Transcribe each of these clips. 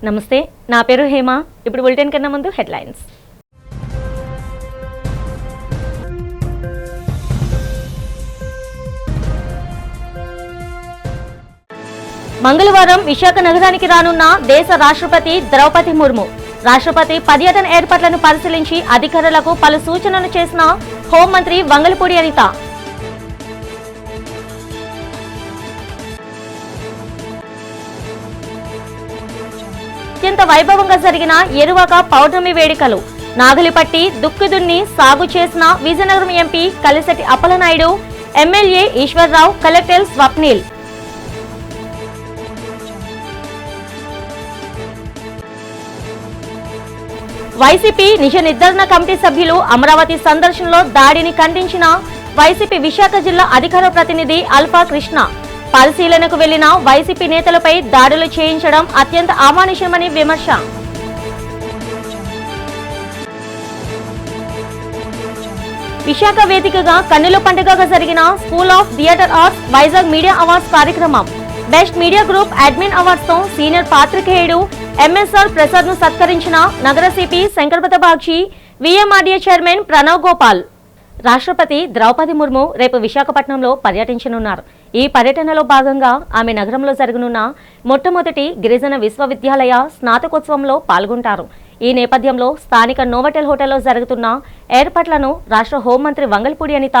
నమస్తే, నా పేరు హేమ. ఇప్పుడు బులెటిన్ కన్నా ముందు హెడ్లైన్స్. మంగళవారం విశాఖ నగరానికి రానున్న దేశ రాష్ట్రపతి ద్రౌపది ముర్ము. రాష్ట్రపతి పర్యటన ఏర్పాట్లను పరిశీలించి అధికారులకు పలు సూచనలు చేసిన హోంమంత్రి వంగలపూడి అనిత. అత్యంత వైభవంగా జరిగిన ఎరువక పౌర్ణమి వేడుకలు. నాగలిపట్టి దుక్కిదున్ని సాగు చేసిన Vizianagaram MP Kalisetti Appalanaidu, MLA Eswar Rao, collector Swapnil. YCP నిజ నిర్ధారణ కమిటీ సభ్యులు అమరావతి సందర్శనలో దాడిని ఖండించిన వైసీపీ విశాఖ జిల్లా అధికార ప్రతినిధి అల్ఫా కృష్ణ. పరిశీలనకు వెళ్లిన వైసీపీ నేతలపై దాడులు చేయించడం అత్యంత అమానుషమని విమర్శ. విశాఖ వేదికగా కన్నుల పండుగగా జరిగిన school of theatre arts Vizag media awards కార్యక్రమం. Best media group admin awards తో సీనియర్ పాత్రికేయుడు ఎంఎస్ఆర్ ప్రసాద్ ను సత్కరించిన నగర CP Shankhabrata Bagchi, VMRDA chairman Pranav Gopal. రాష్ట్రపతి ద్రౌపది ముర్ము రేపు విశాఖపట్నంలో పర్యటించనున్నారు. ఈ పర్యటనలో భాగంగా ఆమె నగరంలో జరగనున్న మొట్టమొదటి గిరిజన విశ్వవిద్యాలయ స్నాతకోత్సవంలో పాల్గొంటారు. ఈ నేపథ్యంలో స్థానిక నోవటెల్ హోటల్లో జరుగుతున్న ఏర్పాట్లను రాష్ట్ర హోంమంత్రి వంగలపూడి అనిత,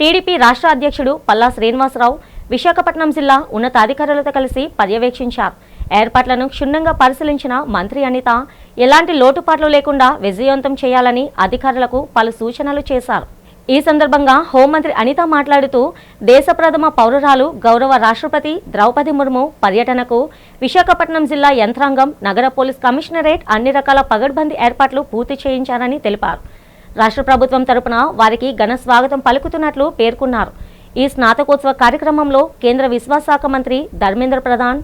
టీడీపీ రాష్ట్ర అధ్యక్షుడు పల్లా శ్రీనివాసరావు విశాఖపట్నం జిల్లా ఉన్నతాధికారులతో కలిసి పర్యవేక్షించారు. ఏర్పాట్లను క్షుణ్ణంగా పరిశీలించిన మంత్రి అనిత ఎలాంటి లోటుపాట్లు లేకుండా విజయవంతం చేయాలని అధికారులకు పలు సూచనలు చేశారు. ఈ సందర్భంగా హోంమంత్రి అనిత మాట్లాడుతూ దేశ ప్రథమ పౌరురాలు గౌరవ రాష్ట్రపతి ద్రౌపది ముర్ము పర్యటనకు విశాఖపట్నం జిల్లా యంత్రాంగం, నగర పోలీస్ కమిషనరేట్ అన్ని రకాల పగడ్బందీ ఏర్పాట్లు పూర్తి చేయించారని తెలిపారు. రాష్ట్ర ప్రభుత్వం తరపున వారికి ఘన స్వాగతం పలుకుతున్నట్లు పేర్కొన్నారు. ఈ స్నాతకోత్సవ కార్యక్రమంలో కేంద్ర విశ్వాశాఖ మంత్రి ధర్మేంద్ర ప్రధాన్,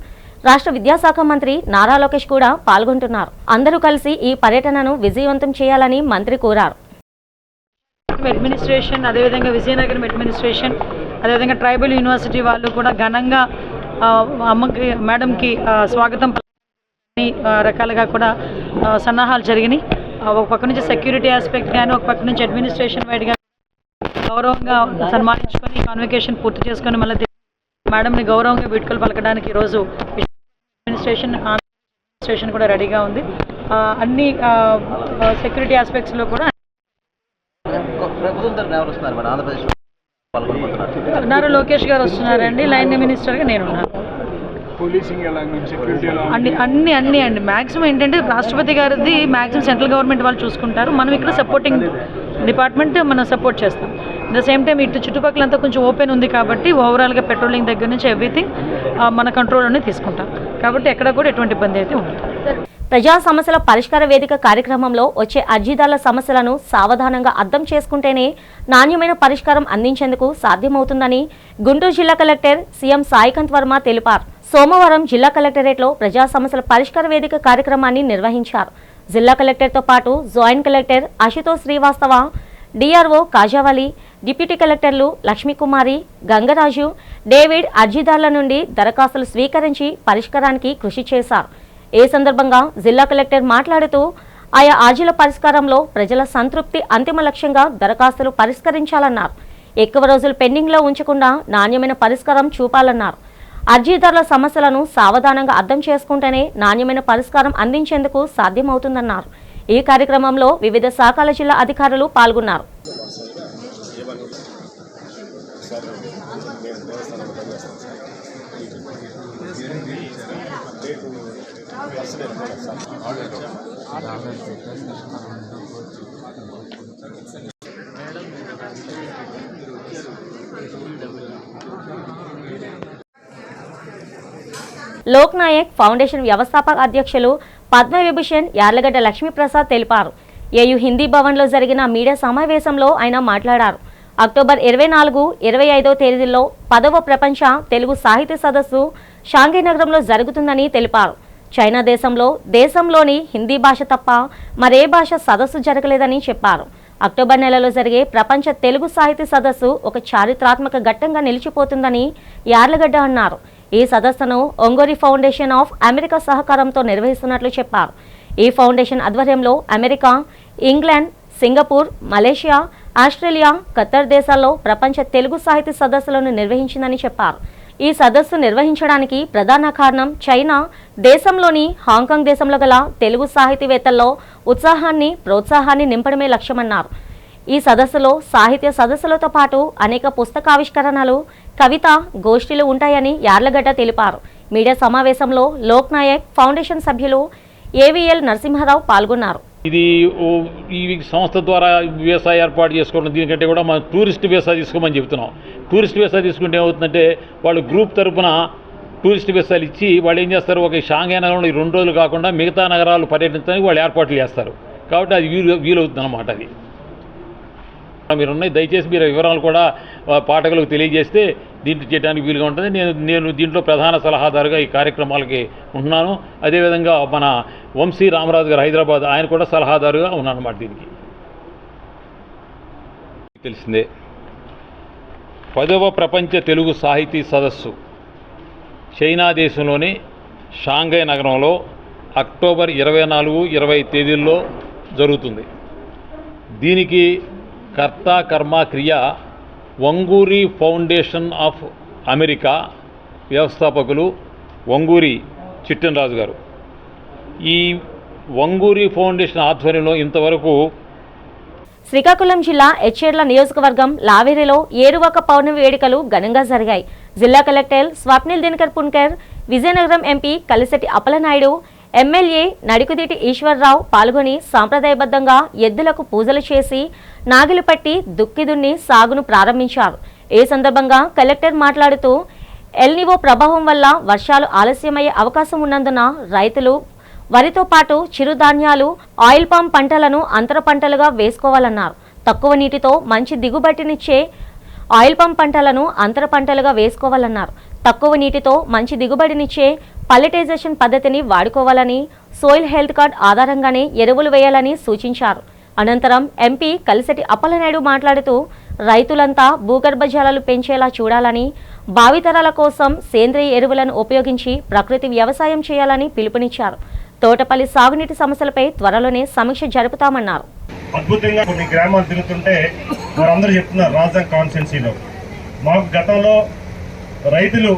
రాష్ట్ర విద్యాశాఖ మంత్రి నారా లోకేష్ కూడా పాల్గొంటున్నారు. అందరూ కలిసి ఈ పర్యటనను విజయవంతం చేయాలని మంత్రి కోరారు. అడ్మినిస్ట్రేషన్, అదేవిధంగా విజయనగరం అడ్మినిస్ట్రేషన్, అదేవిధంగా ట్రైబల్ యూనివర్సిటీ వాళ్ళు కూడా ఘనంగా మేడంకి స్వాగతం రకాలుగా కూడా సన్నాహాలు జరిగినాయి. ఒక పక్క నుంచి సెక్యూరిటీ ఆస్పెక్ట్ కానీ, ఒక పక్క నుంచి అడ్మినిస్ట్రేషన్ వైడ్గా గౌరవంగా సన్మానించుకొని కాన్వకేషన్ పూర్తి చేసుకొని మళ్ళీ మేడంని గౌరవంగా వీడ్కోలు పలకడానికి ఈరోజు అడ్మినిస్ట్రేషన్ కూడా రెడీగా ఉంది. అన్ని సెక్యూరిటీ ఆస్పెక్ట్స్లో కూడా నారా లోకేష్ గారు వస్తున్నారండి. లైన్ మినిస్టర్గా నేనున్నాను. అన్ని అండి మ్యాక్సిమం ఏంటంటే రాష్ట్రపతి గారిది మ్యాక్సిమం సెంట్రల్ గవర్నమెంట్ వాళ్ళు చూసుకుంటారు. మనం ఇక్కడ సపోర్టింగ్ డిపార్ట్మెంట్ మనం సపోర్ట్ చేస్తాం. అట్ ద సేమ్ టైం ఇటు చుట్టుపక్కలంతా కొంచెం ఓపెన్ ఉంది కాబట్టి ఓవరాల్గా పెట్రోలింగ్ దగ్గర నుంచి ఎవ్రీథింగ్ మన కంట్రోల్లోనే తీసుకుంటాం కాబట్టి ఎక్కడ కూడా ఎటువంటి ఇబ్బంది అయితే ఉండదు. ప్రజా సమస్యల పరిష్కార వేదిక కార్యక్రమంలో వచ్చే అర్జీదారుల సమస్యలను సావధానంగా అర్థం చేసుకుంటేనే నాణ్యమైన పరిష్కారం అందించేందుకు సాధ్యమవుతుందని గుంటూరు జిల్లా కలెక్టర్ సీఎం సాయికాంత్ వర్మ తెలిపారు. సోమవారం జిల్లా కలెక్టరేట్లో ప్రజా సమస్యల పరిష్కార వేదిక కార్యక్రమాన్ని నిర్వహించారు. జిల్లా కలెక్టర్తో పాటు joint collector Ashutosh Srivastava, DRO Khajavali, deputy కలెక్టర్లు లక్ష్మీకుమారి, గంగరాజు, డేవిడ్ అర్జీదారుల నుండి దరఖాస్తులు స్వీకరించి పరిష్కారానికి కృషి చేశారు. ఈ సందర్భంగా జిల్లా కలెక్టర్ మాట్లాడుతూ ఆయా అర్జీల పరిష్కారంలో ప్రజల సంతృప్తి అంతిమ లక్ష్యంగా దరఖాస్తులు పరిష్కరించాలన్నారు. ఎక్కువ రోజులు పెండింగ్లో ఉంచకుండా నాణ్యమైన పరిష్కారం చూపాలన్నారు. అర్జీదారుల సమస్యలను సావధానంగా అర్థం చేసుకుంటేనే నాణ్యమైన పరిష్కారం అందించేందుకు సాధ్యమవుతుందన్నారు. ఈ కార్యక్రమంలో వివిధ శాఖల జిల్లా అధికారులు పాల్గొన్నారు. లోక్ నాయక్ ఫౌండేషన్ వ్యవస్థాపక అధ్యక్షులు పద్మవిభూషణ్ యార్లగడ్డ లక్ష్మీప్రసాద్ తెలిపారు. ఏయూ హిందీ భవన్లో జరిగిన మీడియా సమావేశంలో ఆయన మాట్లాడారు. అక్టోబర్ 24, 25 తేదీల్లో 10వ ప్రపంచ తెలుగు సాహిత్య సదస్సు షాంఘై నగరంలో జరుగుతుందని తెలిపారు. చైనా దేశంలోని హిందీ భాష తప్ప మరే భాష సదస్సు జరగలేదని చెప్పారు. అక్టోబర్ నెలలో జరిగే ప్రపంచ తెలుగు సాహిత్య సదస్సు ఒక చారిత్రాత్మక ఘట్టంగా నిలిచిపోతుందని యార్లగడ్డ అన్నారు. ఈ సదస్సును ఒంగోరి ఫౌండేషన్ ఆఫ్ అమెరికా సహకారంతో నిర్వహిస్తున్నట్లు చెప్పారు. ఈ ఫౌండేషన్ ఆధ్వర్యంలో America, England, Singapore, Malaysia, Australia, Khattar దేశాల్లో ప్రపంచ తెలుగు సాహితీ సదస్సులను నిర్వహించిందని చెప్పారు. ఈ సదస్సు నిర్వహించడానికి ప్రధాన కారణం చైనా దేశంలోని హాంకాంగ్ దేశంలో గల తెలుగు సాహితీవేత్తల్లో ఉత్సాహాన్ని, ప్రోత్సాహాన్ని నింపడమే లక్ష్యమన్నారు. ఈ సదస్సులో సాహిత్య సదస్సులతో పాటు అనేక పుస్తకావిష్కరణలు, కవిత గోష్ఠీలు ఉంటాయని యార్లగడ్డ తెలిపారు. మీడియా సమావేశంలో లోక్ నాయక్ ఫౌండేషన్ సభ్యులు ఏవిఎల్ నరసింహారావు పాల్గొన్నారు. ఇది ఈ సంస్థ ద్వారా వీసా ఏర్పాటు చేసుకోవడం దీనికంటే కూడా మనం టూరిస్ట్ వీసా తీసుకోమని చెప్తున్నాం. టూరిస్ట్ వీసా తీసుకుంటే ఏమవుతుందంటే వాళ్ళు గ్రూప్ తరపున టూరిస్ట్ వీసాలు ఇచ్చి వాళ్ళు ఏం చేస్తారు, ఒక షాంఘై నగరంలో ఈ 2 రోజులు కాకుండా మిగతా నగరాలు పర్యటించడానికి వాళ్ళు ఏర్పాట్లు చేస్తారు. కాబట్టి అది వీలవుతుంది అన్నమాట. అది మీరున్నాయి, దయచేసి మీరు వివరాలు కూడా పాఠకులకు తెలియజేస్తే దీంట్లో చేయడానికి వీలుగా ఉంటుంది. నేను దీంట్లో ప్రధాన సలహాదారుగా ఈ కార్యక్రమాలకి ఉంటున్నాను. అదేవిధంగా మన వంశీ రామరాజు గారు హైదరాబాద్, ఆయన కూడా సలహాదారుగా ఉన్నాను అన్నమాట. దీనికి తెలిసిందే 10వ ప్రపంచ తెలుగు సాహితీ సదస్సు చైనా దేశంలోని షాంఘై నగరంలో అక్టోబర్ 24, 20 తేదీల్లో జరుగుతుంది. దీనికి కర్త కర్మ క్రియ ఒంగూరి ఫౌండేషన్ ఆఫ్ అమెరికా వ్యవస్థాపకులు ఒంగూరి చిట్టెనరాజు గారు. ఈ ఒంగూరి ఫౌండేషన్ ఆధ్వర్యంలో ఇంతవరకు శ్రీకాకుళం జిల్లా ఎచ్చేర్ల నియోజకవర్గం లావేరిలో ఏరువాక పౌర్ణమి వేడుకలు ఘనంగా జరిగాయి. జిల్లా collector Swapnil Dinakar Punkar, Vizianagaram MP Kalisetti Appalanaidu, MLA Nadikuditi Eswar Rao పాల్గొని సాంప్రదాయబద్ధంగా ఎద్దులకు పూజలు చేసి నాగిలు పట్టి దుక్కిదున్ని సాగును ప్రారంభించారు. ఈ సందర్భంగా కలెక్టర్ మాట్లాడుతూ ఎల్నివో ప్రభావం వల్ల వర్షాలు ఆలస్యమయ్యే అవకాశం ఉన్నందున రైతులు వరితో పాటు చిరుధాన్యాలు, ఆయిల్ పామ్ పంటలను అంతర పంటలుగా వేసుకోవాలన్నారు. తక్కువ నీటితో మంచి దిగుబడినిచ్చే ఆయిల్ పామ్ పంటలను అంతర పంటలుగా వేసుకోవాలన్నారు. తక్కువ నీటితో మంచి దిగుబడినిచ్చే పల్లెటైజేషన్ పద్ధతిని వాడుకోవాలని, సోయిల్ హెల్త్ కార్డ్ ఆధారంగానే ఎరువులు వేయాలని సూచించారు. అనంతరం ఎంపీ కలిశెట్టి అప్పలనాయుడు మాట్లాడుతూ రైతులంతా భూగర్భ జలాలు పెంచేలా చూడాలని, భావితరాల కోసం సేంద్రియ ఎరువులను ఉపయోగించి ప్రకృతి వ్యవసాయం చేయాలని పిలుపునిచ్చారు. తోటపల్లి సాగునీటి సమస్యలపై త్వరలోనే సమీక్ష జరుపుతామన్నారు. అద్భుతంగా కొన్ని గ్రామాలు తిరుగుతుంటే వారందరూ చెప్తున్నారు రాజధాని కాన్స్టిట్యున్సీలో మాకు గతంలో రైతులు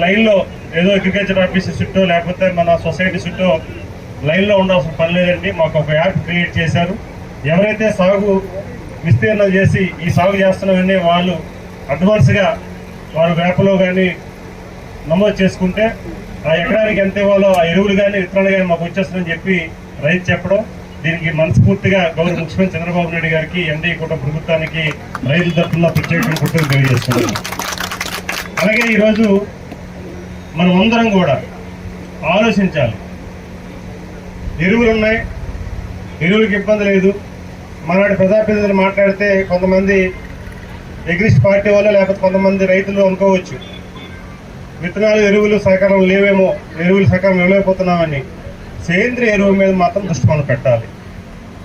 లైన్లో ఏదో అగ్రికల్చర్ ఆఫీసర్ చుట్టూ లేకపోతే మన సొసైటీ చుట్టూ లైన్లో ఉండాల్సిన పని లేదండి. మాకు ఒక యాప్ క్రియేట్ చేశారు. ఎవరైతే సాగు విస్తీర్ణం చేసి ఈ సాగు చేస్తున్నామని వాళ్ళు అడ్వాన్స్గా వారు యాప్లో కానీ నమోదు చేసుకుంటే ఆ ఎకరానికి ఎంత ఇవ్వాలో ఆ ఎరువులు కానీ విత్తనాలు కానీ మాకు వచ్చేస్తుందని చెప్పి రైతు చెప్పడం, దీనికి మనస్ఫూర్తిగా గౌరవ ముఖ్యమంత్రి చంద్రబాబు నాయుడు గారికి, ఎన్డీఏ కూటమి ప్రభుత్వానికి రైతుల తరఫున ప్రత్యేకంగా కృతజ్ఞతలు తెలియజేస్తున్నాం. అలాగే ఈరోజు మనం అందరం కూడా ఆలోచించాలి. ఎరువులు ఉన్నాయి, ఎరువులకు ఇబ్బంది లేదు. మనవాడి ప్రజాప్రతినిధులు మాట్లాడితే కొంతమంది ఎగ్రిస్ట్ పార్టీ వాళ్ళు లేకపోతే కొంతమంది రైతులు అనుకోవచ్చు విత్తనాలు ఎరువులు సహకారం లేవేమో, ఎరువులు సహకారం ఇవ్వలేకపోతున్నామని. సేంద్రియ ఎరువు మీద మాత్రం దృష్టి మనం పెట్టాలి.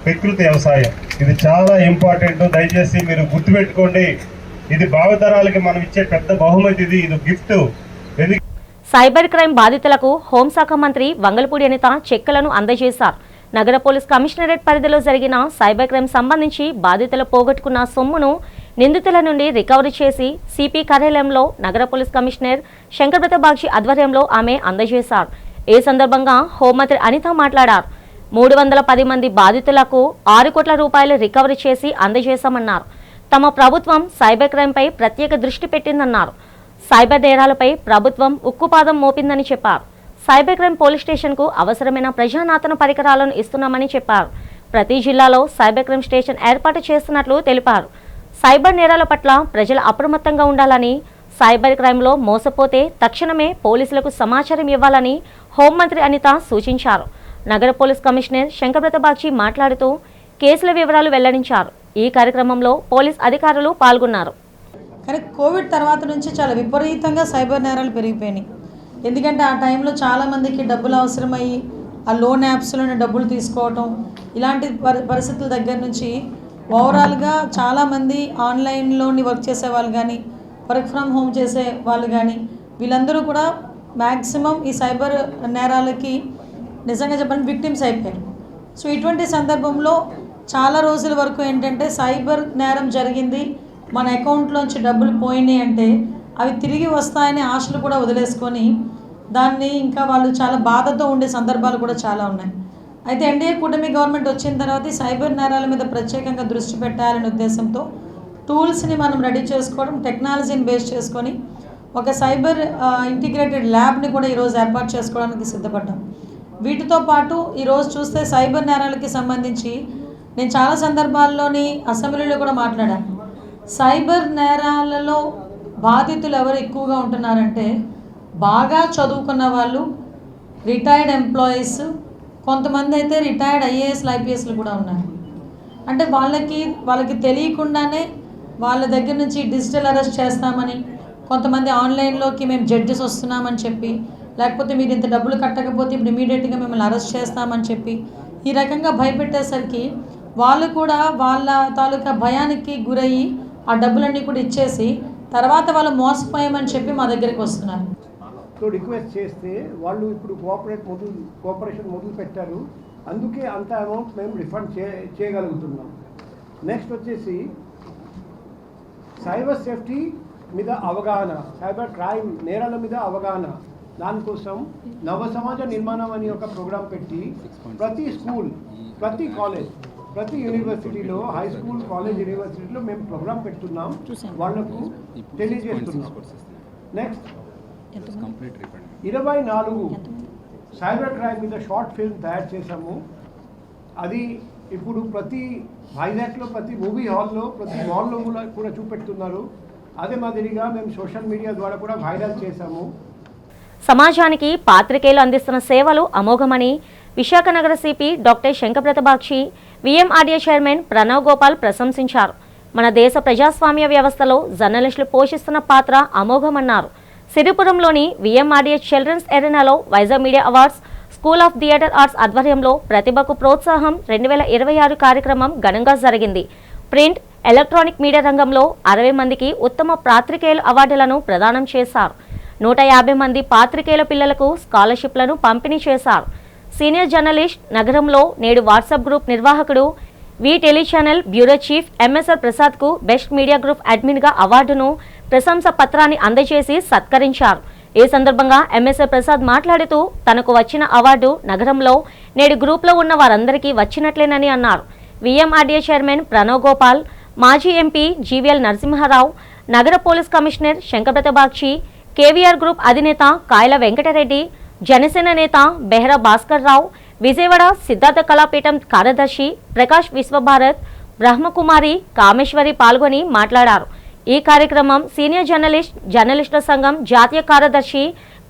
ప్రకృతి వ్యవసాయం ఇది చాలా ఇంపార్టెంట్. దయచేసి మీరు గుర్తుపెట్టుకోండి. ఇది భావితరాలకి మనం ఇచ్చే పెద్ద బహుమతి. ఇది గిఫ్ట్. సైబర్ క్రైమ్ బాధితులకు హోంశాఖ మంత్రి వంగలపూడి అనిత చెక్కులను అందజేశారు. నగర పోలీస్ కమిషనరేట్ పరిధిలో జరిగిన సైబర్ క్రైమ్ సంబంధించి బాధితులు పోగొట్టుకున్న సొమ్మును నిందితుల నుండి రికవరీ చేసి సిపి కార్యాలయంలో నగర పోలీస్ కమిషనర్ శంకర్బ్రత బాగ్చి ఆధ్వర్యంలో ఆమె అందజేశారు. ఈ సందర్భంగా హోంమంత్రి అనిత మాట్లాడారు. 310 మంది బాధితులకు 6 కోట్ల రూపాయలు రికవరీ చేసి అందజేశామన్నారు. తమ ప్రభుత్వం సైబర్ క్రైమ్పై ప్రత్యేక దృష్టి పెట్టిందన్నారు. సైబర్ నేరాలపై ప్రభుత్వం ఉక్కుపాదం మోపిందని చెప్పారు. సైబర్ క్రైమ్ పోలీస్ స్టేషన్కు అవసరమైన ప్రజానాతన పరికరాలను ఇస్తున్నామని చెప్పారు. ప్రతి జిల్లాలో సైబర్ క్రైమ్ స్టేషన్ ఏర్పాటు చేస్తున్నట్లు తెలిపారు. సైబర్ నేరాల పట్ల ప్రజలు అప్రమత్తంగా ఉండాలని, సైబర్ క్రైమ్లో మోసపోతే తక్షణమే పోలీసులకు సమాచారం ఇవ్వాలని హోంమంత్రి అనిత సూచించారు. నగర పోలీస్ కమిషనర్ శంకర్బ్రత బాగ్చి మాట్లాడుతూ కేసుల వివరాలు వెల్లడించారు. ఈ కార్యక్రమంలో పోలీస్ అధికారులు పాల్గొన్నారు. కానీ కోవిడ్ తర్వాత నుంచి చాలా విపరీతంగా సైబర్ నేరాలు పెరిగిపోయినాయి. ఎందుకంటే ఆ టైంలో చాలామందికి డబ్బులు అవసరమయ్యి ఆ లోన్ యాప్స్లోనే డబ్బులు తీసుకోవటం, ఇలాంటి పరిస్థితుల దగ్గర నుంచి ఓవరాల్గా చాలామంది ఆన్లైన్లోని వర్క్ చేసే వాళ్ళు కానీ, వర్క్ ఫ్రమ్ హోమ్ చేసే వాళ్ళు కానీ వీళ్ళందరూ కూడా మ్యాక్సిమం ఈ సైబర్ నేరాలకి నిజంగా చెప్పండి విక్టిమ్స్ అయిపోయారు. సో ఇటువంటి సందర్భంలో చాలా రోజుల వరకు ఏంటంటే సైబర్ నేరం జరిగింది, మన అకౌంట్లోంచి డబ్బులు పోయినాయి అంటే అవి తిరిగి వస్తాయని ఆశలు కూడా వదిలేసుకొని దాన్ని ఇంకా వాళ్ళు చాలా బాధతో ఉండే సందర్భాలు కూడా చాలా ఉన్నాయి. అయితే ఎన్డీఏ కూటమి గవర్నమెంట్ వచ్చిన తర్వాత ఈ సైబర్ నేరాల మీద ప్రత్యేకంగా దృష్టి పెట్టాలనే ఉద్దేశంతో టూల్స్ని మనం రెడీ చేసుకోవడం, టెక్నాలజీని బేస్ చేసుకొని ఒక సైబర్ ఇంటిగ్రేటెడ్ ల్యాబ్ని కూడా ఈరోజు ఏర్పాటు చేసుకోవడానికి సిద్ధపడ్డాం. వీటితో పాటు ఈరోజు చూస్తే సైబర్ నేరాలకి సంబంధించి నేను చాలా సందర్భాల్లోని అసెంబ్లీలో కూడా మాట్లాడాను. సైబర్ నేరాలలో బాధితులు ఎవరు ఎక్కువగా ఉంటున్నారంటే బాగా చదువుకున్న వాళ్ళు, రిటైర్డ్ ఎంప్లాయీస్, కొంతమంది అయితే రిటైర్డ్ ఐఏఎస్లు ఐపీఎస్లు కూడా ఉన్నారు. అంటే వాళ్ళకి తెలియకుండానే వాళ్ళ దగ్గర నుంచి డిజిటల్ అరెస్ట్ చేస్తామని, కొంతమంది ఆన్లైన్లోకి మేము జడ్జెస్ వస్తున్నామని చెప్పి, లేకపోతే మీరు ఇంత డబ్బులు కట్టకపోతే ఇప్పుడు ఇమీడియట్గా మిమ్మల్ని అరెస్ట్ చేస్తామని చెప్పి ఈ రకంగా భయపెట్టేసరికి వాళ్ళు కూడా వాళ్ళ తాలూకా భయానికి గురయ్యి ఆ డబ్బులన్నీ కూడా ఇచ్చేసి తర్వాత వాళ్ళు మోసపోయామని చెప్పి మా దగ్గరికి వస్తున్నారు. సో రిక్వెస్ట్ చేస్తే వాళ్ళు ఇప్పుడు కోఆపరేషన్ మొదలు పెట్టారు, అందుకే అంత అమౌంట్ మేము రిఫండ్ చేయగలుగుతున్నాం. నెక్స్ట్ వచ్చేసి సైబర్ సేఫ్టీ మీద అవగాహన, సైబర్ క్రైమ్ నేరాల మీద అవగాహన, దానికోసం నవ సమాజ నిర్మాణం అని ఒక ప్రోగ్రాం పెట్టి ప్రతి స్కూల్, ప్రతి కాలేజ్, ప్రతి యూనివర్సిటీలో, హై స్కూల్, కాలేజ్, యూనివర్సిటీలో మేము ప్రోగ్రాం పెడుతున్నాం, వాళ్లకు తెలియజేస్తున్నాం. నెక్స్ట్ 24 సైబర్ క్రైమ్ మీద షార్ట్ ఫిల్మ్ తయారు చేశాము. అది ఇప్పుడు ప్రతి వైజాగ్లో ప్రతి మూవీ హాల్లో, ప్రతి మాల్లో కూడా చూపెడుతున్నారు. అదే మాదిరిగా మేము సోషల్ మీడియా ద్వారా కూడా వైరల్ చేశాము. సమాజానికి పాత్రికేయులు అందిస్తున్న సేవలు అమోఘమని విశాఖ నగర CP doctor Shankhabrata Bagchi, VMRDA chairman Pranav Gopal ప్రశంసించారు. మన దేశ ప్రజాస్వామ్య వ్యవస్థలో జర్నలిస్టులు పోషిస్తున్న పాత్ర అమోఘమన్నారు. సిరిపురంలోని విఎంఆర్డీఏ చిల్డ్రన్స్ ఎరీనాలో Vizag media awards, school of theatre arts ఆధ్వర్యంలో ప్రతిభకు ప్రోత్సాహం 2026 కార్యక్రమం ఘనంగా జరిగింది. ప్రింట్, ఎలక్ట్రానిక్ మీడియా రంగంలో 60 మందికి ఉత్తమ పాత్రికేయుల అవార్డులను ప్రదానం చేశారు. 150 మంది పాత్రికేయుల పిల్లలకు స్కాలర్షిప్లను పంపిణీ చేశారు. సీనియర్ జర్నలిస్ట్, నగరంలో నేడు వాట్సాప్ గ్రూప్ నిర్వాహకుడు, V tele channel bureau chief MSR ప్రసాద్కు బెస్ట్ మీడియా గ్రూప్ అడ్మిన్గా అవార్డును, ప్రశంసా పత్రాన్ని అందజేసి సత్కరించారు. ఈ సందర్భంగా ఎంఎస్ఆర్ ప్రసాద్ మాట్లాడుతూ తనకు వచ్చిన అవార్డు నగరంలో నేడు గ్రూప్లో ఉన్న వారందరికీ వచ్చినట్లేనని అన్నారు. విఎంఆర్డీఏ చైర్మన్ ప్రణవ్ గోపాల్, మాజీ ఎంపీ జీవీఎల్ నరసింహారావు, నగర పోలీస్ కమిషనర్ శంకరప్రతబాక్షి, కేవీఆర్ గ్రూప్ అధినేత కాయల వెంకటరెడ్డి, జనసేన నేత బెహ్రా భాస్కర్ రావు, విజయవాడ సిద్ధార్థ కళాపీఠం కార్యదర్శి ప్రకాష్ విశ్వభారత్, బ్రహ్మకుమారి, కామేశ్వరి పాల్గొని మాట్లాడారు. ఈ కార్యక్రమం సీనియర్ జర్నలిస్టుల సంఘం జాతీయ కార్యదర్శి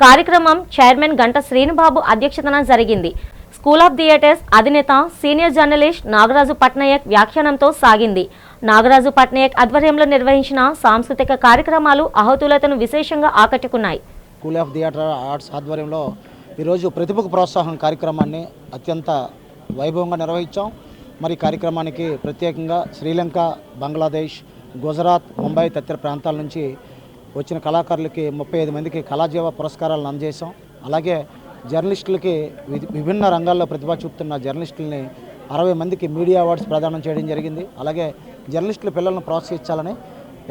కార్యక్రమం చైర్మన్ గంట శ్రీనుబాబు అధ్యక్షతన జరిగింది. స్కూల్ ఆఫ్ థియేటర్స్ అధినేత సీనియర్ జర్నలిస్ట్ నాగరాజు పట్నాయక్ వ్యాఖ్యానంతో సాగింది. నాగరాజు పట్నాయక్ ఆధ్వర్యంలో నిర్వహించిన సాంస్కృతిక కార్యక్రమాలు ఆహుతులతను విశేషంగా ఆకట్టుకున్నాయి. స్కూల్ ఆఫ్ థియేటర్ ఆర్ట్స్ ఆధ్వర్యంలో ఈరోజు ప్రతిభకు ప్రోత్సాహం కార్యక్రమాన్ని అత్యంత వైభవంగా నిర్వహించాం. మరి కార్యక్రమానికి ప్రత్యేకంగా శ్రీలంక, బంగ్లాదేశ్, గుజరాత్, ముంబై తదితర ప్రాంతాల నుంచి వచ్చిన కళాకారులకి 35 మందికి కళాజీవ పురస్కారాలను అందజేశాం. అలాగే జర్నలిస్టులకి విభిన్న రంగాల్లో ప్రతిభ చూపుతున్న జర్నలిస్టులని 60 మందికి మీడియా అవార్డ్స్ ప్రదానం చేయడం జరిగింది. అలాగే జర్నలిస్టుల పిల్లలను ప్రోత్సహించాలని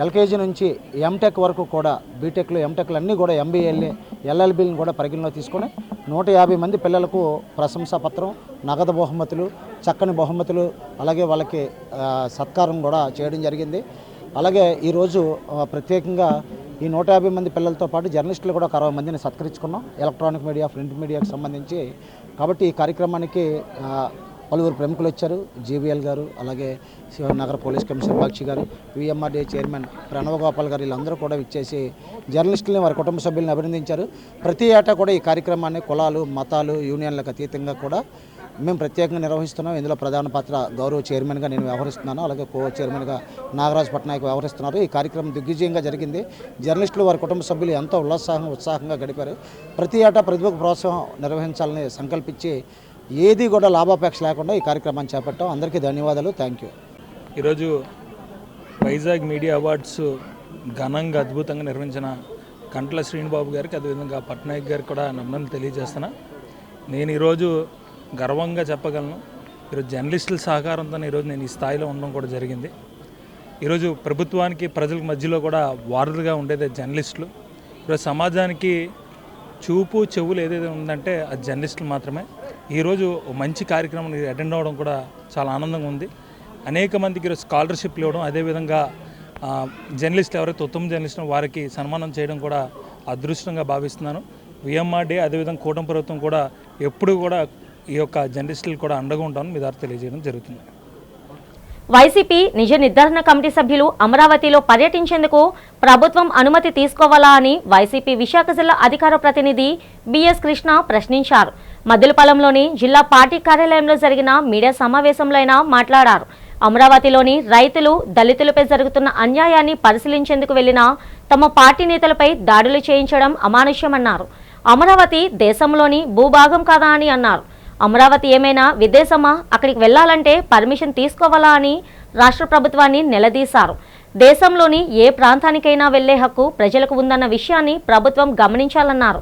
ఎల్కేజీ నుంచి ఎంటెక్ వరకు కూడా, బీటెక్లు, ఎంటెక్లు అన్నీ కూడా ఎంబీఏలు, ఎల్ఎల్బీలను కూడా పరిగణలో తీసుకొని 150 మంది పిల్లలకు ప్రశంసా పత్రం, నగదు బహుమతులు, చక్కని బహుమతులు, అలాగే వాళ్ళకి సత్కారం కూడా చేయడం జరిగింది. అలాగే ఈరోజు ప్రత్యేకంగా ఈ 150 మంది పిల్లలతో పాటు జర్నలిస్టులు కూడా ఒక 60 మందిని సత్కరించుకున్నాం, ఎలక్ట్రానిక్ మీడియా, ప్రింట్ మీడియాకు సంబంధించి. కాబట్టి ఈ కార్యక్రమానికి పలువురు ప్రముఖులు వచ్చారు. జీవీఎల్ గారు, అలాగే నగర పోలీస్ కమిషనర్ బాక్షి గారు, విఎంఆర్డీఏ చైర్మన్ ప్రణవ్ గోపాల్ గారు, వీళ్ళందరూ కూడా ఇచ్చేసి జర్నలిస్టులని, వారి కుటుంబ సభ్యులను అభినందించారు. ప్రతి ఏటా కూడా ఈ కార్యక్రమాన్ని కులాలు, మతాలు, యూనియన్లకు అతీతంగా కూడా మేము ప్రత్యేకంగా నిర్వహిస్తున్నాం. ఇందులో ప్రధాన పాత్ర గౌరవ చైర్మన్గా నేను వ్యవహరిస్తున్నాను, అలాగే కో చైర్మన్గా నాగరాజ్ పట్నాయక్ వ్యవహరిస్తున్నారు. ఈ కార్యక్రమం దిగ్విజయంగా జరిగింది. జర్నలిస్టులు, వారి కుటుంబ సభ్యులు ఎంతో ఉత్సాహంగా గడిపారు. ప్రతి ఏటా ప్రతిభకు ప్రోత్సాహం నిర్వహించాలని సంకల్పించి ఏది కూడా లాభాపేక్ష లేకుండా ఈ కార్యక్రమాన్ని చేపట్టాం. అందరికీ ధన్యవాదాలు. Thank you. ఈరోజు వైజాగ్ మీడియా అవార్డ్స్ ఘనంగా, అద్భుతంగా నిర్వహించిన కంట్ల శ్రీనిబాబు గారికి, అదేవిధంగా పట్నాయక్ గారికి కూడా నమ్మకం తెలియజేస్తున్నా. నేను ఈరోజు గర్వంగా చెప్పగలను, ఈరోజు జర్నలిస్టుల సహకారంతో ఈరోజు నేను ఈ స్థాయిలో ఉండడం కూడా జరిగింది. ఈరోజు ప్రభుత్వానికి ప్రజల మధ్యలో కూడా వారధులుగా ఉండేది జర్నలిస్టులు. ఈరోజు సమాజానికి చూపు చెవులు ఏదైతే ఉందంటే అది జర్నలిస్టులు మాత్రమే. ఈరోజు మంచి కార్యక్రమం అటెండ్ అవ్వడం కూడా చాలా ఆనందంగా ఉంది. అనేక మందికి ఈరోజు స్కాలర్షిప్లు ఇవ్వడం, అదేవిధంగా జర్నలిస్టులు ఎవరైతే ఉత్తమ జర్నలిస్టులు వారికి సన్మానం చేయడం కూడా అదృష్టంగా భావిస్తున్నాను. విఎంఆర్ డే, అదేవిధంగా కూటమి ప్రభుత్వం కూడా ఎప్పుడు కూడా ఈ యొక్క జర్నలిస్టులు కూడా అండగా ఉంటామని మీ ద్వారా తెలియజేయడం జరుగుతుంది. వైసీపీ నిజ నిర్ధారణ కమిటీ సభ్యులు అమరావతిలో పర్యటించేందుకు ప్రభుత్వం అనుమతి తీసుకోవాలా అని వైసీపీ విశాఖ జిల్లా అధికార ప్రతినిధి బిఎస్ కృష్ణ ప్రశ్నించారు. మద్దిలపాలెంలోని జిల్లా పార్టీ కార్యాలయంలో జరిగిన మీడియా సమావేశంలో ఆయన మాట్లాడారు. అమరావతిలోని రైతులు, దళితులపై జరుగుతున్న అన్యాయాన్ని పరిశీలించేందుకు వెళ్లిన తమ పార్టీ నేతలపై దాడులు చేయించడం అమానుష్యమన్నారు. అమరావతి దేశంలోని భూభాగం కాదా అని అన్నారు. అమరావతి ఏమైనా విదేశమా? అక్కడికి వెళ్లాలంటే పర్మిషన్ తీసుకోవాలా అని రాష్ట్ర ప్రభుత్వాన్ని నిలదీశారు. దేశంలోని ఏ ప్రాంతానికైనా వెళ్లే హక్కు ప్రజలకు ఉందన్న విషయాన్ని ప్రభుత్వం గమనించాలన్నారు.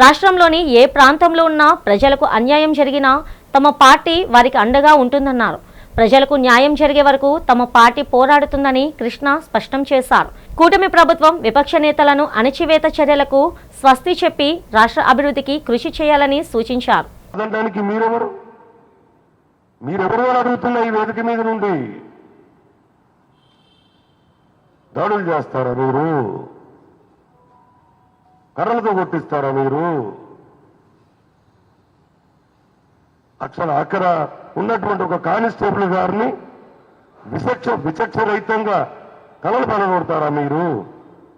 రాష్ట్రంలోని ఏ ప్రాంతంలో ఉన్నా ప్రజలకు అన్యాయం జరిగినా తమ పార్టీ వారికి అండగా ఉంటుందన్నారు. ప్రజలకు న్యాయం జరిగే వరకు తమ పార్టీ పోరాడుతుందని కృష్ణ స్పష్టం చేశారు. కూటమి ప్రభుత్వం విపక్ష నేతలను అణచివేత చర్యలకు స్వస్తి చెప్పి రాష్ట్ర అభివృద్ధికి కృషి చేయాలని సూచించారు. మీరెవరు అడుగుతున్న ఈ వేదిక మీద నుండి దాడులు చేస్తారా? మీరు కర్రలతో కొట్టిస్తారా? మీరు అక్కడ ఉన్నటువంటి ఒక కానిస్టేబుల్ గారిని విచక్ష రహితంగా తలలు పడగొడతారా? మీరు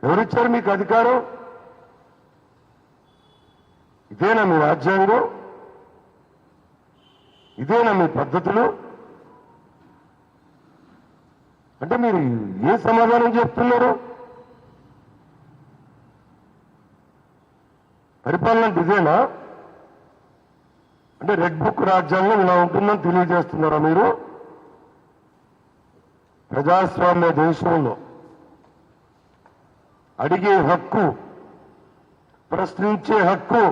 ఎవరిచ్చారు మీకు అధికారం? ఇదేనా మీ రాజ్యాంగం? ఇదేనా మీ పద్ధతులు? అంటే మీరు ఏ సమాధానం చెప్తున్నారు? పరిపాలన ఇదేనా? అంటే రెడ్ బుక్ రాజ్యాంగం ఇలా ఉంటుందని తెలియజేస్తున్నారా మీరు? ప్రజాస్వామ్య దేశంలో అడిగే హక్కు, ప్రశ్నించే హక్కు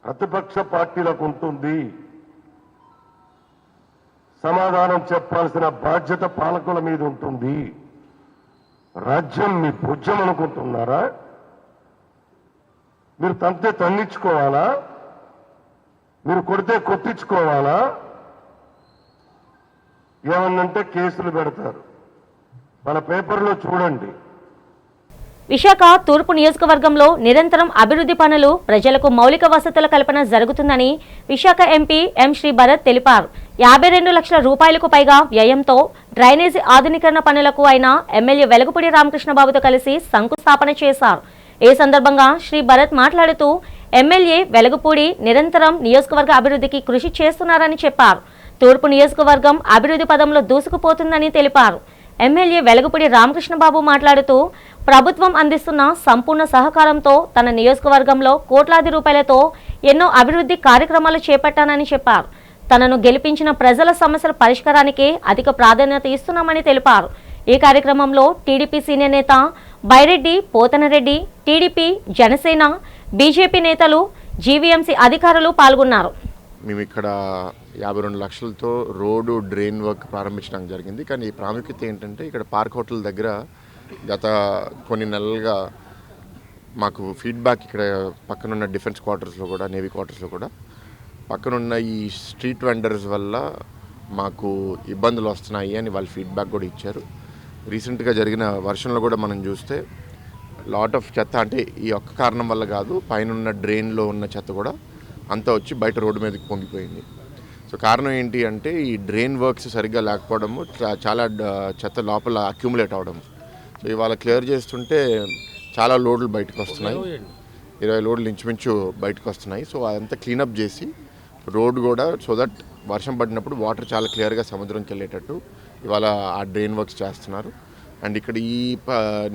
ప్రతిపక్ష పార్టీలకు ఉంటుంది. సమాధానం చెప్పాల్సిన బాధ్యత పాలకుల మీద ఉంటుంది. రాజ్యం మీ భుజం అనుకుంటున్నారా? మీరు తంతే తన్నించుకోవాలా? మీరు కొడితే కొట్టించుకోవాలా? ఏమన్నంటే కేసులు పెడతారు. మన పేపర్లో చూడండి. విశాఖ తూర్పు నియోజకవర్గంలో నిరంతరం అభివృద్ధి పనులు, ప్రజలకు మౌలిక వసతుల కల్పన జరుగుతుందని విశాఖ ఎంపీ ఎం శ్రీ భరత్ తెలిపారు. 52 లక్షల రూపాయలకు పైగా వ్యయంతో డ్రైనేజీ ఆధునీకరణ పనులకు ఆయన ఎమ్మెల్యే వెలగపూడి రామకృష్ణబాబుతో కలిసి శంకుస్థాపన చేశారు. ఈ సందర్భంగా శ్రీ భరత్ మాట్లాడుతూ ఎమ్మెల్యే వెలగపూడి నిరంతరం నియోజకవర్గ అభివృద్ధికి కృషి చేస్తున్నారని చెప్పారు. తూర్పు నియోజకవర్గం అభివృద్ధి పదంలో దూసుకుపోతుందని తెలిపారు. ఎమ్మెల్యే వెలగపూడి రామకృష్ణబాబు మాట్లాడుతూ ప్రభుత్వం అందిస్తున్న సంపూర్ణ సహకారంతో తన నియోజకవర్గంలో కోట్లాది రూపాయలతో ఎన్నో అభివృద్ధి కార్యక్రమాలు చేపట్టానని చెప్పారు. తనను గెలిపించిన ప్రజల సమస్యల పరిష్కారానికి అధిక ప్రాధాన్యత ఇస్తున్నామని తెలిపారు. ఈ కార్యక్రమంలో టీడీపీ సీనియర్ నేత బైరెడ్డి పోతనరెడ్డి, టీడీపీ, జనసేన, బీజేపీ నేతలు, జీవీఎంసీ అధికారులు పాల్గొన్నారు. మేము ఇక్కడ 52 లక్షలతో రోడ్డు డ్రైన్ వర్క్ ప్రారంభించడానికి జరిగింది. కానీ ఈ ప్రాముఖ్యత ఏంటంటే ఇక్కడ పార్క్ హోటల్ దగ్గర గత కొన్ని నెలలుగా మాకు ఫీడ్బ్యాక్, ఇక్కడ పక్కనున్న డిఫెన్స్ క్వార్టర్స్లో కూడా, నేవీ క్వార్టర్స్లో కూడా పక్కనున్న ఈ స్ట్రీట్ వెండర్స్ వల్ల మాకు ఇబ్బందులు వస్తున్నాయి అని వాళ్ళు ఫీడ్బ్యాక్ కూడా ఇచ్చారు. రీసెంట్గా జరిగిన వర్షంలో కూడా మనం చూస్తే లాట్ ఆఫ్ చెత్త, అంటే ఈ ఒక్క కారణం వల్ల కాదు, పైన డ్రైన్లో ఉన్న చెత్త కూడా అంతా వచ్చి బయట రోడ్డు మీదకి పొంగిపోయింది. సో కారణం ఏంటి అంటే ఈ డ్రైన్ వర్క్స్ సరిగ్గా లేకపోవడము, చాలా చెత్త లోపల అక్యుములేట్ అవడం. సో ఇవాళ క్లియర్ చేస్తుంటే చాలా లోడ్లు బయటకు వస్తున్నాయి, 20 లోడ్లు ఇంచుమించు బయటకు వస్తున్నాయి. సో అదంతా క్లీనప్ చేసి రోడ్ కూడా, సో దట్ వర్షం పడినప్పుడు వాటర్ చాలా క్లియర్గా సముద్రంకి వెళ్ళేటట్టు ఇవాళ ఆ డ్రైన్ వర్క్స్ చేస్తున్నారు. అండ్ ఇక్కడ ఈ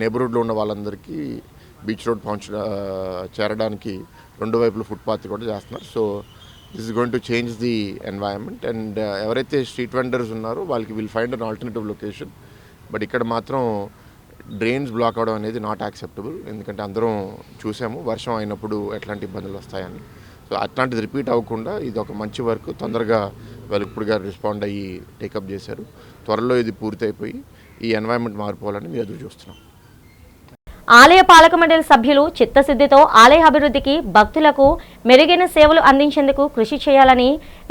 నేబర్హుడ్లో ఉన్న వాళ్ళందరికీ బీచ్ రోడ్ చేరడానికి 2 వైపులు ఫుట్పాత్ కూడా చేస్తున్నారు. So this is going to change the environment. And ఎవరైతే స్ట్రీట్ వెండర్స్ ఉన్నారో వాళ్ళకి will find an alternative location. But ఇక్కడ మాత్రం డ్రైన్స్ బ్లాక్ అవడం అనేది నాట్ యాక్సెప్టబుల్. ఎందుకంటే అందరం చూసాము వర్షం అయినప్పుడు ఎట్లాంటి ఇబ్బందులు వస్తాయని. సో అట్లాంటిది రిపీట్ అవ్వకుండా ఇది ఒక మంచి వర్క్ తొందరగా వెలుగుపూడి గారు రెస్పాండ్ అయ్యి టేకప్ చేశారు. త్వరలో ఇది పూర్తయిపోయి ఈ ఎన్వైరన్మెంట్ మారిపోవాలని మేము ఎదురు చూస్తున్నాం. ఆలయ పాలక మండలి సభ్యులు చిత్తశుద్ధితో ఆలయ అభివృద్ధికి భక్తులకు మెరుగైన సేవలు అందించేందుకు కృషి చేయాలని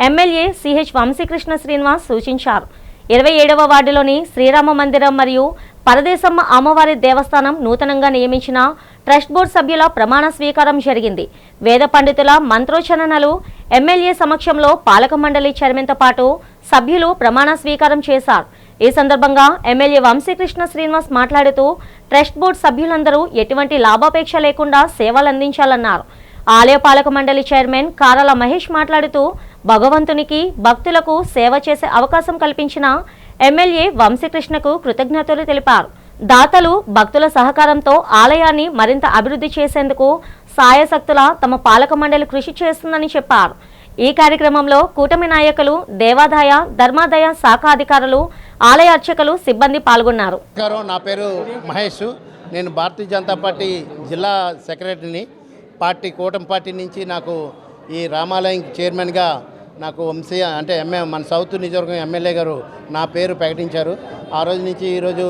ఎమ్మెల్యే సిహెచ్ వంశీకృష్ణ శ్రీనివాస్ సూచించారు. 27వ వార్డులోని శ్రీరామ మందిరం మరియు పరదేశమ్మ అమ్మవారి దేవస్థానం నూతనంగా నియమించిన ట్రస్ట్ బోర్డు సభ్యుల ప్రమాణ స్వీకారం జరిగింది. వేద పండితుల మంత్రోచ్చరణలు ఎమ్మెల్యే సమక్షంలో పాలక మండలి చైర్మన్తో పాటు సభ్యులు ప్రమాణ స్వీకారం చేశారు. ఈ సందర్భంగా ఎమ్మెల్యే వంశీకృష్ణ శ్రీనివాస్ మాట్లాడుతూ ట్రస్ట్ బోర్డు సభ్యులందరూ ఎటువంటి లాభాపేక్ష లేకుండా సేవలు అందించాలన్నారు. ఆలయ పాలక మండలి చైర్మన్ కారాల మహేష్ మాట్లాడుతూ భగవంతునికి భక్తులకు సేవ చేసే అవకాశం కల్పించిన ఎమ్మెల్యే వంశీకృష్ణకు కృతజ్ఞతలు తెలిపారు. దాతలు భక్తుల సహకారంతో ఆలయాన్ని మరింత అభివృద్ధి చేసేందుకు సాయశక్తుల తమ పాలక మండలి కృషి చేస్తుందని చెప్పారు. ఈ కార్యక్రమంలో కూటమి నాయకులు, దేవాదాయ ధర్మాదాయ శాఖ అధికారులు, ఆలయ అర్చకులు, సిబ్బంది పాల్గొన్నారు. నా పేరు మహేష్. నేను భారతీయ జనతా పార్టీ జిల్లా సెక్రటరీని. కూటమి పార్టీ నుంచి నాకు ఈ రామాలయం చైర్మన్గా నాకు వంశీ అంటే మన సౌత్ నియోజకవర్గం ఎమ్మెల్యే గారు నా పేరు ప్రకటించారు. ఆ రోజు నుంచి ఈరోజు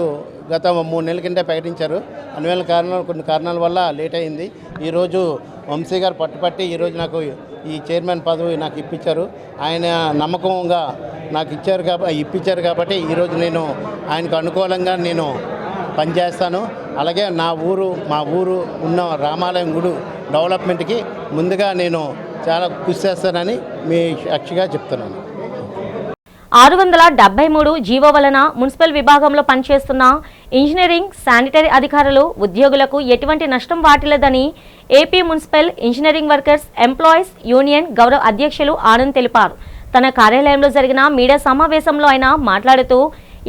గత 3 నెలల కింద ప్రకటించారు. కొన్ని కారణాల వల్ల లేట్ అయింది. ఈరోజు వంశీ గారు పట్టుపట్టి ఈరోజు నాకు ఈ చైర్మన్ పదవి నాకు ఇప్పించారు. ఆయన నమ్మకంగా నాకు ఇప్పించారు కాబట్టి ఈరోజు నేను ఆయనకు అనుకూలంగా నేను పనిచేస్తాను. అలాగే మా ఊరు ఉన్న రామాలయం గుడి డెవలప్మెంట్కి ముందుగా నేను చాలా కృషి చేస్తానని మీ సాక్షిగా చెప్తున్నాను. 673 జీవో వలన మున్సిపల్ విభాగంలో పనిచేస్తున్న ఇంజనీరింగ్, శానిటరీ అధికారులు, ఉద్యోగులకు ఎటువంటి నష్టం వాటిల్లదని AP municipal engineering workers employees union గౌరవ అధ్యక్షులు ఆనంద్ తెలిపారు. తన కార్యాలయంలో జరిగిన మీడియా సమావేశంలో ఆయన మాట్లాడుతూ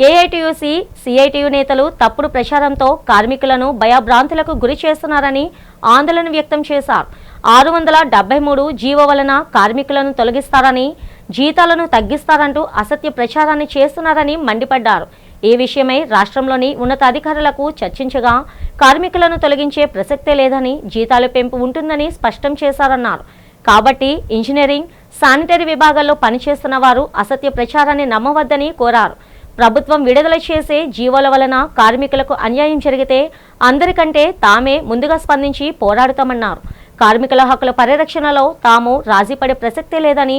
ఏఐటీయూసీ, సిఐటియు నేతలు తప్పుడు ప్రచారంతో కార్మికులను భయభ్రాంతులకు గురి చేస్తున్నారని ఆందోళన వ్యక్తం చేశారు. 673 జీవో వలన కార్మికులను తొలగిస్తారని, జీతాలను తగ్గిస్తారంటూ అసత్య ప్రచారాన్ని చేస్తున్నారని మండిపడ్డారు. ఈ విషయమై రాష్ట్రంలోని ఉన్నతాధికారులకు చర్చించగా కార్మికులను తొలగించే ప్రసక్తే లేదని, జీతాల పెంపు ఉంటుందని స్పష్టం చేశారన్నారు. కాబట్టి ఇంజనీరింగ్, శానిటరీ విభాగాల్లో పనిచేస్తున్న వారు అసత్య ప్రచారాన్ని నమ్మవద్దని కోరారు. ప్రభుత్వం విడుదల చేసే జీవోల వలన కార్మికులకు అన్యాయం జరిగితే అందరికంటే తామే ముందుగా స్పందించి పోరాడుతామన్నారు. కార్మికుల హక్కుల పరిరక్షణలో తాము రాజీపడే ప్రసక్తే లేదని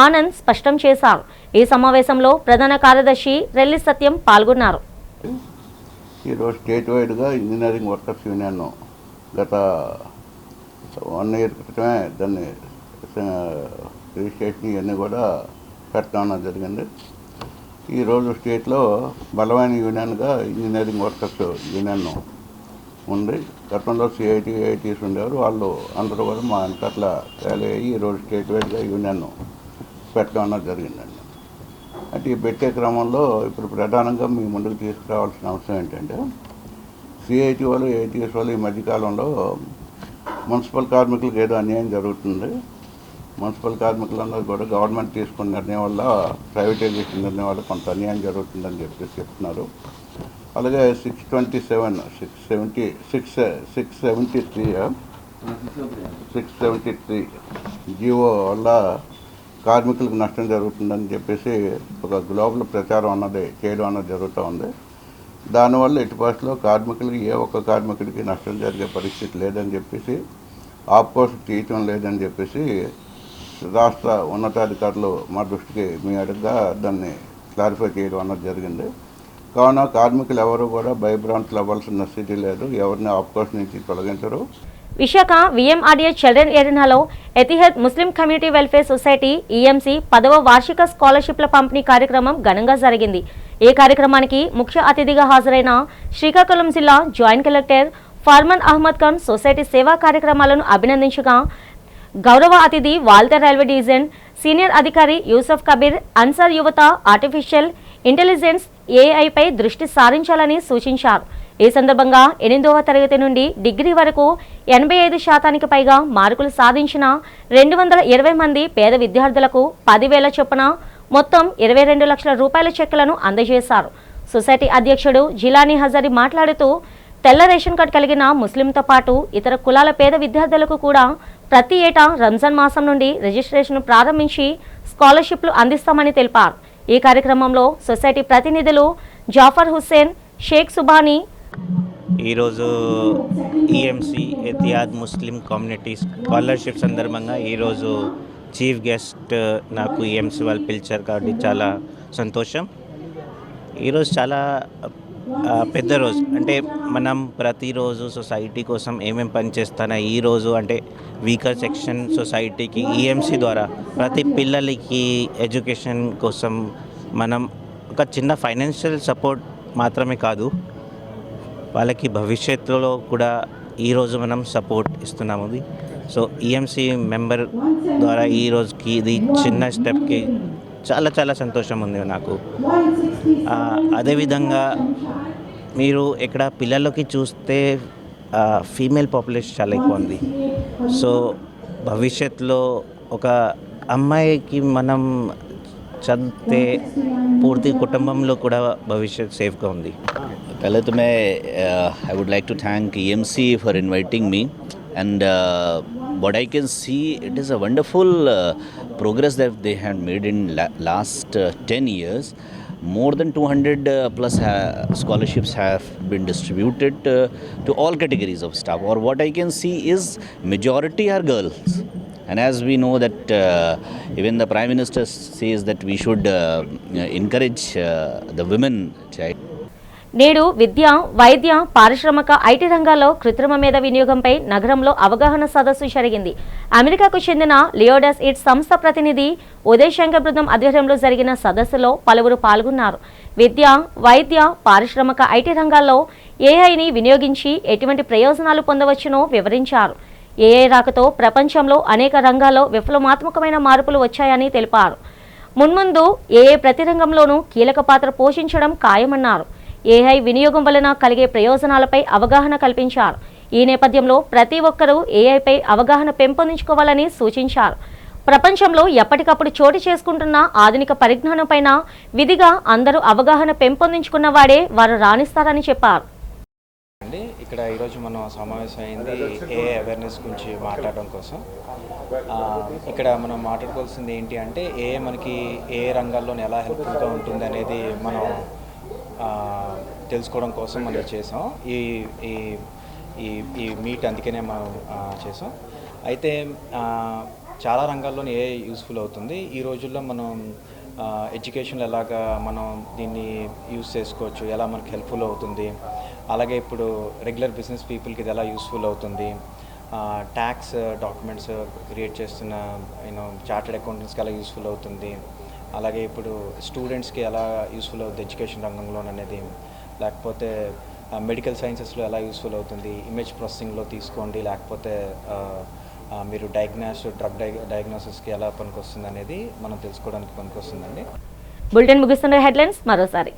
ఆనంద్ స్పష్టం చేశారు. ఈ సమావేశంలో ప్రధాన కార్యదర్శి రెల్లి సత్యం పాల్గొన్నారు. ఈరోజు స్టేట్ వైడ్గా ఇంజనీరింగ్ వర్కర్స్ యూనియన్ గత 1 year క్రితమే దాన్ని రిజిస్ట్రేషన్ ఇవన్నీ కూడా పెట్టడం జరిగింది. ఈరోజు స్టేట్లో బలమైన యూనియన్గా ఇంజనీరింగ్ వర్కర్స్ యూనియన్ ఉంది. గతంలో సిఐటి, ఐఐటీస్ ఉండేవారు. వాళ్ళు అందరూ కూడా మా అంతట్లా ర్యాలీ అయ్యి ఈరోజు స్టేట్ వైడ్గా యూనియన్ పెట్టడం జరిగిందండి. అంటే ఈ పెట్టే క్రమంలో ఇప్పుడు ప్రధానంగా మీ ముందుకు తీసుకురావాల్సిన అవసరం ఏంటంటే, సిఐటి వాళ్ళు, ఐఐటీఎస్ వాళ్ళు ఈ మధ్యకాలంలో మున్సిపల్ కార్మికులకు ఏదో అన్యాయం జరుగుతుంది, మున్సిపల్ కార్మికులందరూ కూడా గవర్నమెంట్ తీసుకున్న నిర్ణయం వల్ల, ప్రైవేటైజేషన్ నిర్ణయం వల్ల కొంత అన్యాయం జరుగుతుందని చెప్తున్నారు. అలాగే 673 జీవో వల్ల కార్మికులకు నష్టం జరుగుతుందని చెప్పేసి ఒక గ్లోబల్ ప్రచారం చేయడం అన్నది జరుగుతూ ఉంది. దానివల్ల ఎట్టి పరిస్థితుల్లో కార్మికులకి ఏ ఒక్క కార్మికుడికి నష్టం జరిగే పరిస్థితి లేదని చెప్పేసి, ఆఫ్కోర్స్ తీయటం లేదని చెప్పేసి రాష్ట్ర ఉన్నతాధికారులు మా దృష్టికి మీ అడుగుగా దాన్ని క్లారిఫై చేయడం అన్నది జరిగింది. కావున కార్మికులు ఎవరు కూడా భయభ్రాంతులు అవ్వాల్సిన స్థితి లేదు. ఎవరిని ఆఫ్కోర్స్ నుంచి తొలగించరు. విశాఖ విఎంఆర్డీఏ చిల్డ్రన్ ఏరియాలో Ittehad Muslim community welfare society EMC 10వ వార్షిక స్కాలర్షిప్ల పంపిణీ కార్యక్రమం ఘనంగా జరిగింది. ఈ కార్యక్రమానికి ముఖ్య అతిథిగా హాజరైన శ్రీకాకుళం జిల్లా joint collector Farman Ahmed Khan society సేవా కార్యక్రమాలను అభినందించగా, గౌరవ అతిథి వాల్టర్ రైల్వే డివిజన్ సీనియర్ అధికారి యూసఫ్ కబీర్ అన్సార్ యువత ఆర్టిఫిషియల్ ఇంటెలిజెన్స్ ఏఐపై దృష్టి సారించాలని సూచించారు. ఈ సందర్భంగా 8వ తరగతి నుండి డిగ్రీ వరకు 85% పైగా మార్కులు సాధించిన 220 మంది పేద విద్యార్థులకు 10,000 చొప్పున మొత్తం 22 లక్షల రూపాయల చెక్కులను అందజేశారు. సొసైటీ అధ్యక్షుడు జిలానీ హజారి మాట్లాడుతూ తెల్ల రేషన్ కార్డు కలిగిన ముస్లింతో పాటు ఇతర కులాల పేద విద్యార్థులకు కూడా ప్రతి ఏటా రంజాన్ మాసం నుండి రిజిస్ట్రేషన్ ప్రారంభించి స్కాలర్షిప్లు అందిస్తామని తెలిపారు. ఈ కార్యక్రమంలో సొసైటీ ప్రతినిధులు జాఫర్ హుస్సేన్, షేక్ సుబానీ. ఈరోజు ఈఎంసీ ఎతియాద్ ముస్లిం కమ్యూనిటీ స్కాలర్షిప్ సందర్భంగా ఈరోజు చీఫ్ గెస్ట్ నాకు ఈఎంసీ వాళ్ళు పిలిచారు కాబట్టి చాలా సంతోషం. ఈరోజు చాలా పెద్ద రోజు. అంటే మనం ప్రతిరోజు సొసైటీ కోసం ఏమేమి పని చేస్తానో ఈరోజు అంటే వీకర్ సెక్షన్ సొసైటీకి ఈఎంసీ ద్వారా ప్రతి పిల్లలకి ఎడ్యుకేషన్ కోసం మనం ఒక చిన్న ఫైనాన్షియల్ సపోర్ట్ మాత్రమే కాదు, వాళ్ళకి భవిష్యత్తులో కూడా ఈరోజు మనం సపోర్ట్ ఇస్తున్నాము. సో ఈఎంసీ మెంబర్ ద్వారా ఈరోజుకి ఇది చిన్న స్టెప్కి చాలా చాలా సంతోషం ఉంది నాకు. అదేవిధంగా మీరు ఇక్కడ పిల్లలకి చూస్తే ఫీమేల్ పాపులేషన్ చాలా ఎక్కువ ఉంది. సో భవిష్యత్తులో ఒక అమ్మాయికి మనం చదివితే పూర్తి కుటుంబంలో కూడా భవిష్యత్ సేఫ్గా ఉంది. पहले तो मैं I would like to thank EMC for inviting me and what I can see, it is a wonderful progress that they had made in last 10 years. More than 200 plus scholarships have been distributed to all categories of staff, or what I can see is majority are girls. And as we know that even the Prime Minister says that we should encourage the women child. నేడు విద్య, వైద్య, పారిశ్రామిక, IT రంగాల్లో కృత్రిమ మేధ వినియోగంపై నగరంలో అవగాహన సదస్సు జరిగింది. అమెరికాకు చెందిన లియోడస్ ఇట్స్ సంస్థ ప్రతినిధి ఉదయ్ శంకర్ బృందం ఆధ్వర్యంలో జరిగిన సదస్సులో పలువురు పాల్గొన్నారు. విద్య, వైద్య, పారిశ్రామిక, ఐటీ రంగాల్లో ఏఐని వినియోగించి ఎటువంటి ప్రయోజనాలు పొందవచ్చునో వివరించారు. ఏఐ రాకతో ప్రపంచంలో అనేక రంగాల్లో విప్లవాత్మకమైన మార్పులు వచ్చాయని తెలిపారు. మున్ముందు ఏఐ ప్రతి రంగంలోనూ కీలక పాత్ర పోషించడం ఖాయమన్నారు. ఏఐ వినియోగం వలన కలిగే ప్రయోజనాలపై అవగాహన కల్పించారు. ఈ నేపథ్యంలో ప్రతి ఒక్కరూ ఏఐపై అవగాహన పెంపొందించుకోవాలని సూచించారు. ప్రపంచంలో ఎప్పటికప్పుడు చోటు చేసుకుంటున్న ఆధునిక పరిజ్ఞానంపైన విధిగా అందరూ అవగాహన పెంపొందించుకున్న వాడే వారు రాణిస్తారని చెప్పారు. ఇక్కడ ఈరోజు మనం సమావేశం అయింది ఏఐ అవేర్నెస్ గురించి మాట్లాడడం కోసం. ఇక్కడ మనం మాట్లాడుకోవాల్సింది ఏంటి అంటే ఏఐ మనకి ఏ రంగాల్లోనే ఎలా హెల్ప్ఫుల్గా ఉంటుంది అనేది మనం తెలుసుకోవడం కోసం మనం చేసాం. ఈ ఈ ఈ మీట్ అందుకనే మనం చేసాం. అయితే చాలా రంగాల్లోనే ఏ యూస్ఫుల్ అవుతుంది. ఈ రోజుల్లో మనం ఎడ్యుకేషన్లో ఎలాగా మనం దీన్ని యూస్ చేసుకోవచ్చు, ఎలా మనకి హెల్ప్ఫుల్ అవుతుంది, అలాగే ఇప్పుడు రెగ్యులర్ బిజినెస్ పీపుల్కి ఇది ఎలా యూస్ఫుల్ అవుతుంది, ట్యాక్స్ డాక్యుమెంట్స్ క్రియేట్ చేస్తున్న చార్టెడ్ అకౌంటెంట్స్కి ఎలా యూస్ఫుల్ అవుతుంది, అలాగే ఇప్పుడు స్టూడెంట్స్కి ఎలా యూస్ఫుల్ అవుతుంది ఎడ్యుకేషన్ రంగంలో అనేది, లేకపోతే మెడికల్ సైన్సెస్లో ఎలా యూస్ఫుల్ అవుతుంది, ఇమేజ్ ప్రాసెసింగ్లో తీసుకోండి, లేకపోతే మీరు డ్రగ్ డయాగ్నోసిస్కి ఎలా పనికొస్తుంది అనేది మనం తెలుసుకోవడానికి పనికొస్తుందండి. బులెటిన్ ముగిస్తున్న హెడ్లైన్స్ మరోసారి.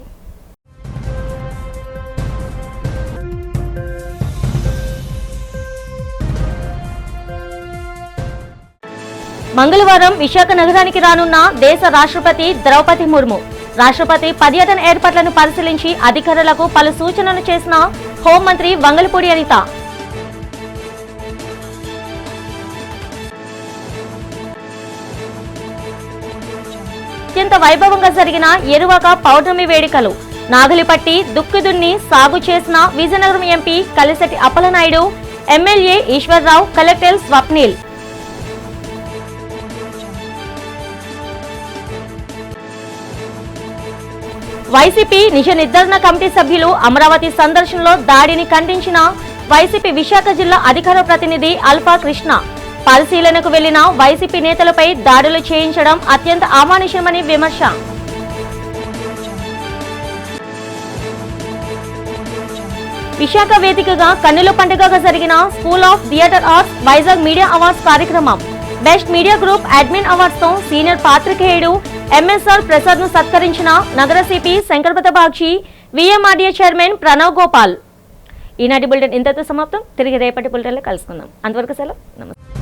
మంగళవారం విశాఖ నగరానికి రానున్న దేశ రాష్ట్రపతి ద్రౌపది ముర్ము. రాష్ట్రపతి పర్యటన ఏర్పాట్లను పరిశీలించి అధికారులకు పలు సూచనలు చేసిన హోంమంత్రి వంగలపూడి అనిత. అత్యంత వైభవంగా జరిగిన ఎరువాక పౌర్ణమి వేడుకలు. నాగలిపట్టి, దుక్కిదున్ని సాగు చేసిన Vizianagaram MP Kalisetti Appalanaidu, MLA Eswar Rao, collector Swapnil. YCP నిజ నిర్ధారణ కమిటీ సభ్యులు అమరావతి సందర్శనలో దాడిని ఖండించిన వైసీపీ విశాఖ జిల్లా అధికార ప్రతినిధి అల్ఫా కృష్ణ. పరిశీలనకు వెళ్లిన వైసీపీ నేతలపై దాడులు చేయించడం అత్యంత అమానుషమని విమర్శ. విశాఖ వేదికగా కన్నుల పండుగగా జరిగిన school of theatre arts Vizag media awards కార్యక్రమం. Best media group admin awards తో సీనియర్ పాత్రికేయుడు ఎంఎస్ఆర్ ప్రసాద్ ను సత్కరించిన నగర CP Shankhabrata Bagchi, VMRDA chairman Pranav Gopal. ఈనాటి బులెటిన్ ఇంతతో సమాప్తం. తిరిగి రేపటి బులెటిన్లో కలుసుకుందాం. అంతవరకు సెలవు. నమస్తే.